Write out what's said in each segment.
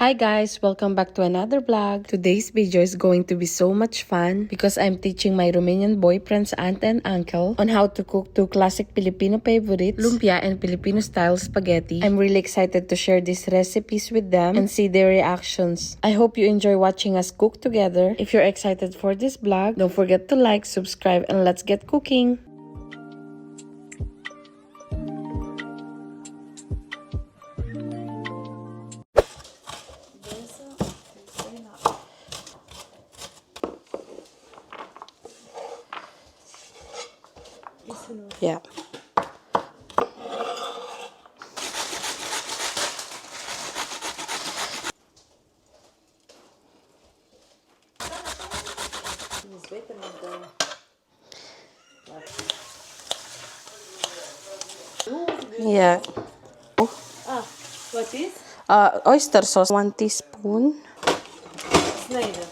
Hi guys! Welcome back to another vlog. Today's video is going to be so much fun because I'm teaching my Romanian boyfriend's aunt and uncle on how to cook two classic Filipino favorites, lumpia and Filipino-style spaghetti. I'm really excited to share these recipes with them and see their reactions. I hope you enjoy watching us cook together. If you're excited for this vlog, don't forget to like, subscribe, and let's get cooking! Yeah. Yeah. What is? Oyster sauce, 1 teaspoon.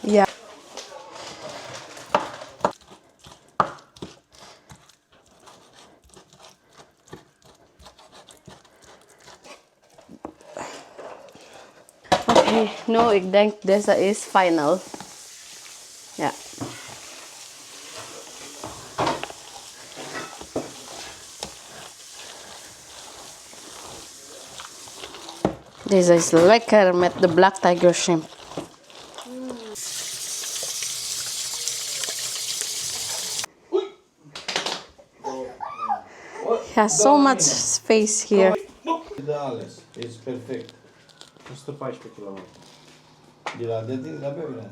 Yeah. Okay, no, ik denk deze is final. Ja. Deze is lekker met de black tiger shrimp. Yeah, so much space here. Ideales, it's perfect. 114 kg. De la de la bebida.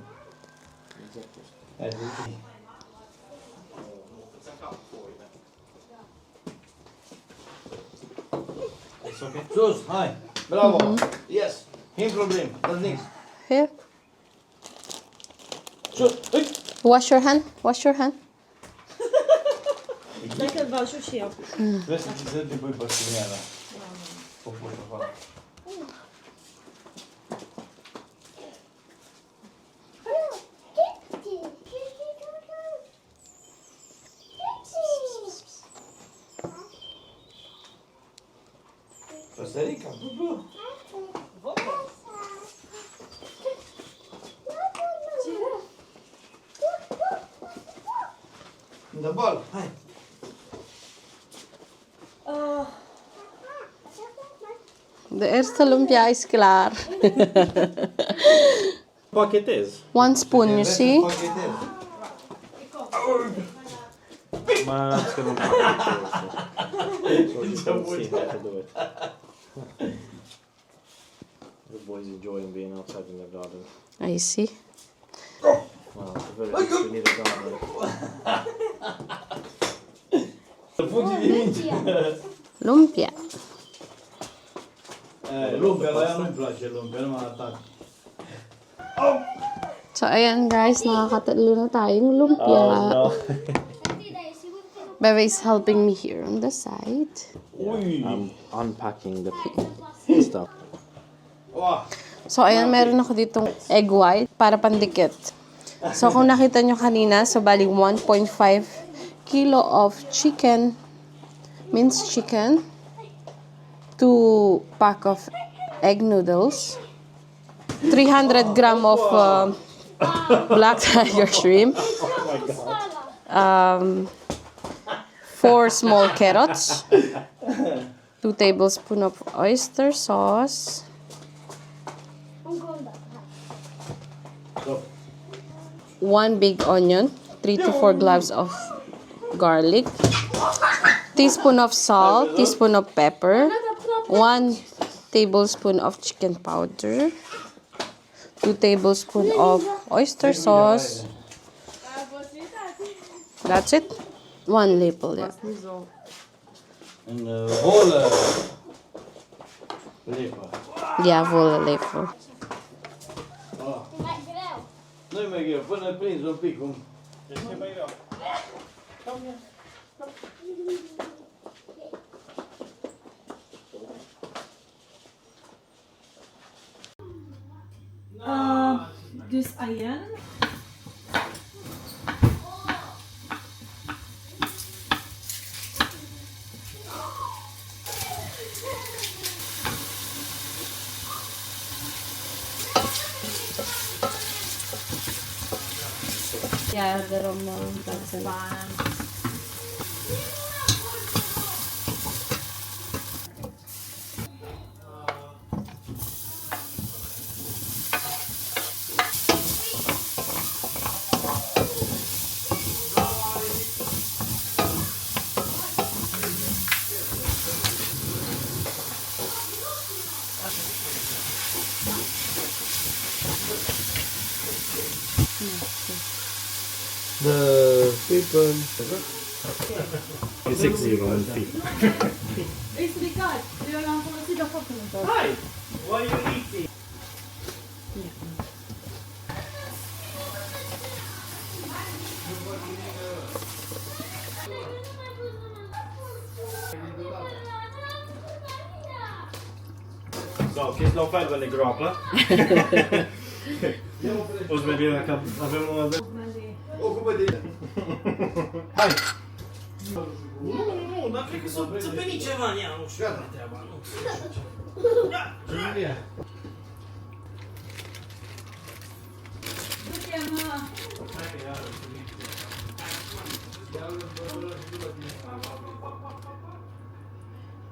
It's okay. Sus, hai, bravo. Yes, geen probleem, dat is niks. Here. Sus, hey. Wash your hand. Wash your hand. Lekker wel zo chill. Vezi ce se te pui pe stineala. O pui pe acolo. Păsărica, bubu. Da bal, hai. De eerste lumpia is klaar. Pachetez. 1 spoon, you see? Pachetez. Ma să nu pachetez. So you can see how to do it. The boys enjoying being outside in the garden. I see. Well, at the very least we need a garden. Fugi din minge. Lumpia. Lumpia, la ea nu-i place lumpia, nu mă atac. So, ayan guys, nakakatatlo na tayong lumpia. No. Bebe is helping me here on the side. I'm unpacking the stuff. So, ayan, meron ako ditong egg white para pandikit. So, kung nakita nyo kanina, so bali 1.5 kilo of chicken, minced chicken, 2 pack of egg noodles, 300 gram of black tiger shrimp, 4 small carrots, 2 tablespoons of oyster sauce, 1 big onion, 3 to 4 cloves of garlic, teaspoon of salt, teaspoon of pepper, 1 tablespoon of chicken powder, 2 tablespoons of oyster sauce. That's it. 1 label, yeah. Een volle lepel. Yeah, whole label. Nu-i mai greu, până prins un pic cum... Dus ayan. Yeah, the Roman accent. The people. 60 on feet. Ei stricat! Eu l-am folosit de foarte mult. Hi! What are you eating? So, chiesto la offerta alle groapă. O să vedem dacă avem una de... Ocupă-te! Hai! Nu, dar cred că s-a venit ceva în ea, nu știu care treaba, nu știu. Julia!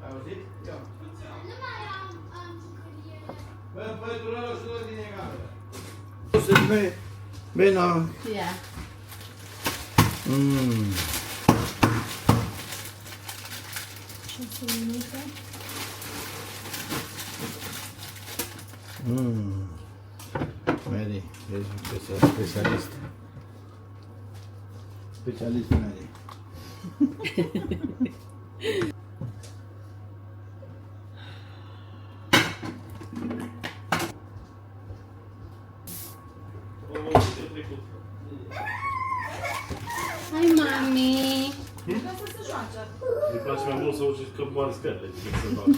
Ai auzit? Ia. Bă, băiatul ăla și dă din cameră. Bine. Yeah. Mary, ești specialist. Specialist, Mary. Hi, mommy. Îi place mai mult să uci că moară scările decât să facă.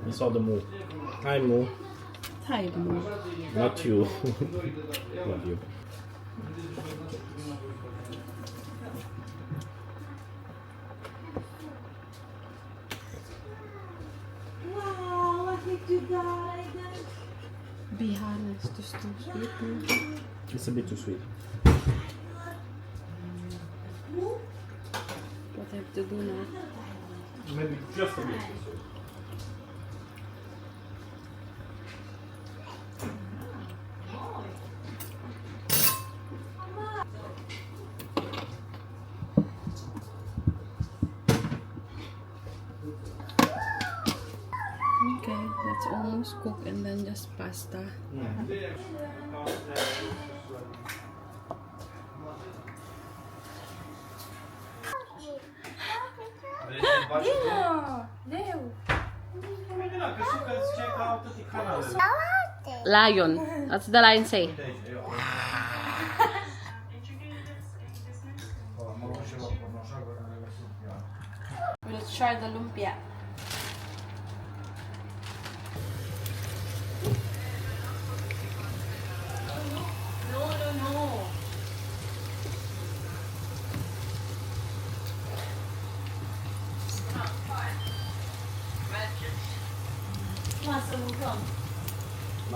I saw the moo. Hi, moo. Hi, mom. Not you. Not you. Wow, I think you died. Be honest, just don't sleep. It's a bit too sweet. What I have to do now? Maybe just a bit too sweet. Okay, that's almost cooked and then just pasta. Lion. What's the lion say? Let's try the lumpia.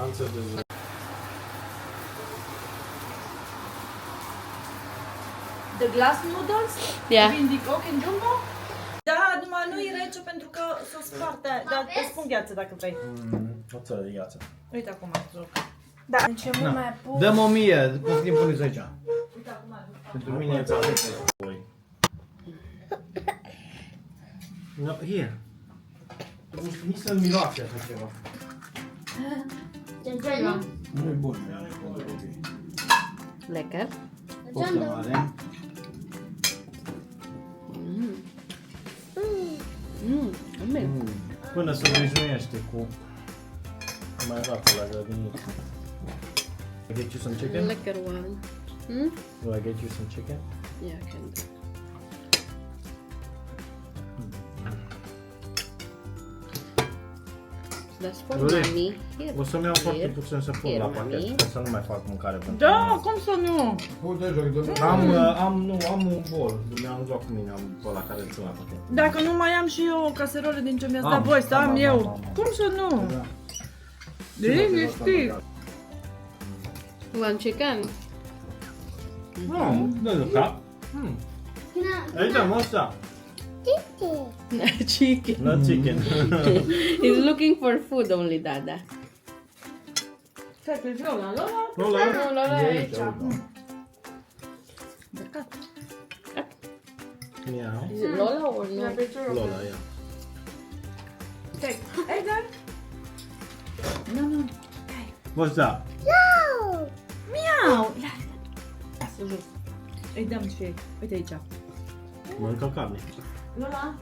Answer this. The glass noodles? Yeah. Din the coke in jumbo? Da, numai nu e rece pentru că s-o sparte. Dar îți spun gheață dacă vrei. O țără de gheață. Uite acum am joc. Da, deci e mult mai pus. Dăm 1000, poftim puneți aici. Pentru mine e țară. No, here. Nici să-mi miroase așa ceva. Nu-i bun, nu e bun de copii. Lekker. Poftă mare. Până se obișnuiește cu mai rață la grădiniță. I get you some chicken? Lekker one. Do I get you some chicken? Yeah, I can do. That's for Lore, mommy. Here. O să-mi iau foarte Here. puțin să pun la pachet, ca să nu mai fac mâncare pentru Da, mine. cum să nu? Uite, joc de Am un bol, mi-am luat cu mine, am pe la care îl țin la pachet. Dacă nu mai am și eu o caserolă din ce mi-ați Am, dat voi, să am, am am, eu. am. Cum să nu? Da. Liniștit. One chicken. There's a cup. Aici, mosta. Chicken. Not chicken. He's looking for food only, Dada. Stai pe viola, Lola? Lola? Lola e aici. Meow. Is it Lola or no? Lola, yeah. Stai. Edgar? Nu. What's that? Miau! Lasă jos. Îi dăm și ei. Uite aici. Mănâncă carne. Lola?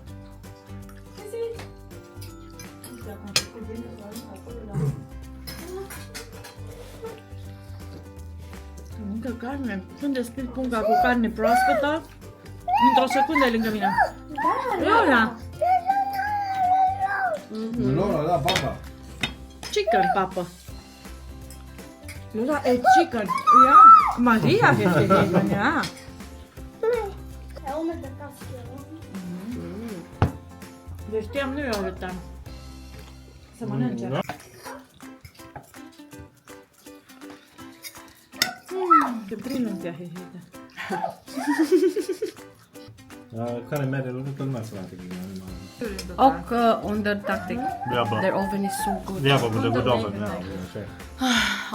Ce zici? Uite, acum făcut bine, acolo la... Mănâncă carne. Când deschizi punga cu carne proaspătă, într-o secundă e lângă mine. Lola! Lola, da, papa. Chicken, papa. Lola, e chicken. Ja, Maria heeft gegeven, ja. Deci știam, nu eu arătam. Să mănânce. Ce prin Lumpia hehete. Care merge lucru tot lumea să late. Ook onder tactic. Their oven is so good. Ja, maar de goed oven.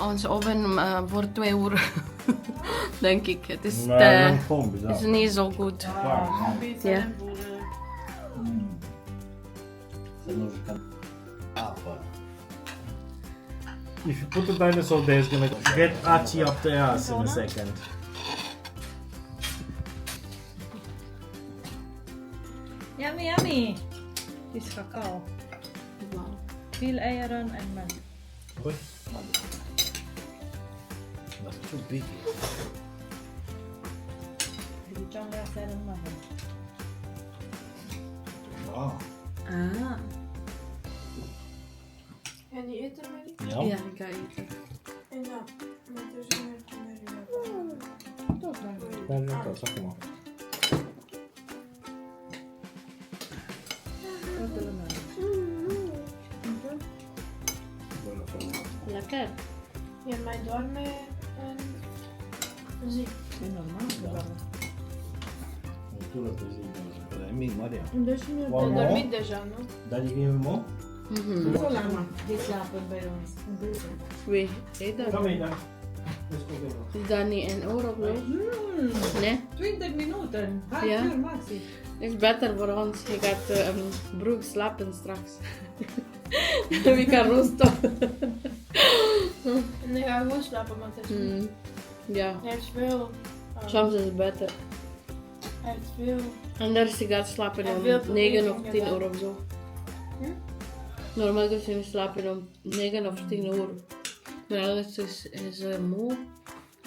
Onze oven voor 2 uur. Denk ik. Het is, Maar gewoon het is bizar. niet zo goed. Ja. If you put the dinosaur there, it's gonna get Archie up the ass in a second. Yummy, yummy. Het is cacao. Wow. Veel eieren en melk. Oi. That's too big. Die John gaat zijn en maken. Wow. Ah. En die eten maar niet? Ja. Ja, ik ga eten. En dan met de zon Ben dat zeg maar. Lekker. Ja, mij doarme en zi. E normal. Tu la tezi, dar e mic, Maria. Deci nu te One more? dormit deja, nu? Dar you give me more? Solana. Die slapen bij ons. Wie? Eet dat? Come here. Let's go get Is dat niet €1 of zo? Nee? 20 minuten. Half Ja. uur maxi. Is beter voor ons. Je gaat broek slapen straks. We kan rusten. En dan ga ik gewoon slapen, want het is Ja, hij heeft veel. soms is het beter. Hij heeft veel. Anders je gaat slapen En om veel 9 of beweging 10 gedaan. uur of zo. Hm? Normaal kun je slapen om 9 of 10 uur. Maar anders is moe.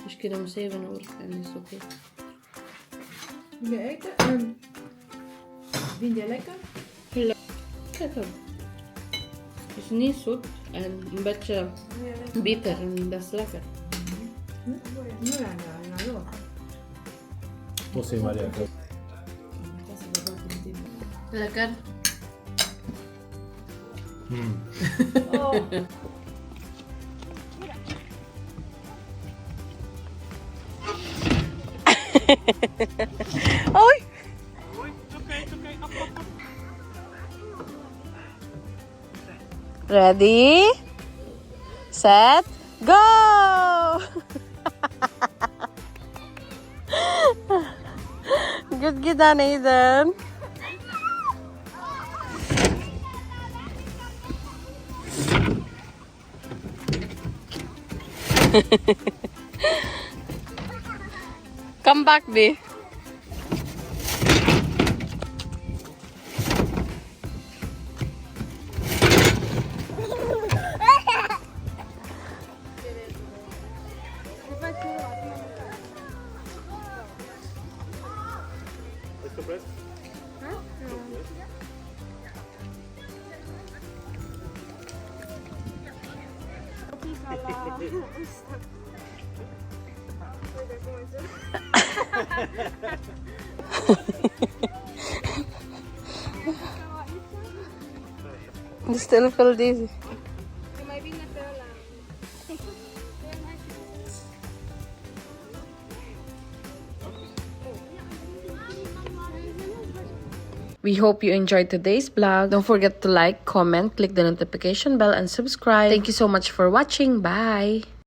Dus je kunt om 7 uur en is oké. Wil je eten? Vind je lekker? Lekker. Het is niet zoet en een beetje bitter en dat is lekker. Nu ja, joh. Poți să-i Maria, că Lekker. Oi! Ready, set, go! Good gedaan, Aiden. Come back, B. Die stil veel deze. We hope you enjoyed today's vlog. Don't forget to like, comment, click the notification bell, and subscribe. Thank you so much for watching. Bye!